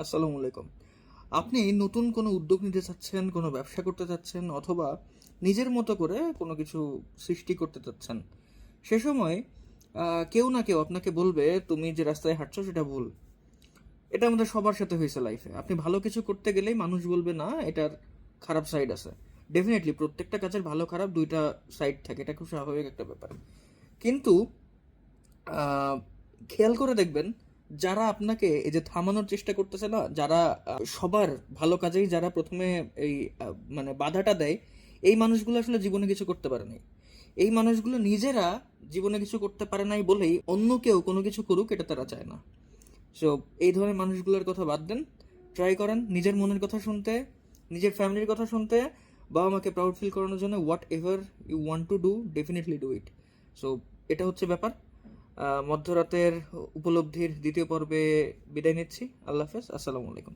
আসসালামু আলাইকুম। আপনি নতুন কোনো উদ্যোগ নিতে চাচ্ছেন, কোনো ব্যবসা করতে চাচ্ছেন অথবা নিজের মতো করে কোনো কিছু সৃষ্টি করতে চাচ্ছেন। সে সময় কেউ না কেউ আপনাকে বলবে, "তুমি যে রাস্তায় হাঁটছো সেটা ভুল।" এটা আমাদের সবার সাথে হয়েছে লাইফে। আপনি ভালো কিছু করতে গেলেই মানুষ বলবে, "না, এটার খারাপ সাইড আছে।" ডেফিনিটলি প্রত্যেকটা কাজের ভালো খারাপ ২ টা সাইড থাকে। এটা খুব স্বাভাবিক একটা ব্যাপার। কিন্তু আহ, খেয়াল করে দেখবেন, যারা আপনাকে এই যে থামানোর চেষ্টা করতেছে না, যারা সবার ভালো কাজেই যারা প্রথমে এই মানে বাধাটা দেয়, এই মানুষগুলো আসলে জীবনে কিছু করতে পারে নাই। এই মানুষগুলো নিজেরা জীবনে কিছু করতে পারে নাই বলেই অন্য কেউ কোনো কিছু করুক এটা তারা চায় না। সো এই ধরনের মানুষগুলোর কথা বাদ দেন, ট্রাই করেন নিজের মনের কথা শুনতে, নিজের ফ্যামিলির কথা শুনতে, বাবা মাকে প্রাউড ফিল করানোর জন্য whatever you want to do, definitely do it. So এটা হচ্ছে ব্যাপার। মধ্যরাতের উপলব্ধির দ্বিতীয় পর্বে বিদায় নিচ্ছি। আল্লাহ হাফেজ, আসসালামু আলাইকুম।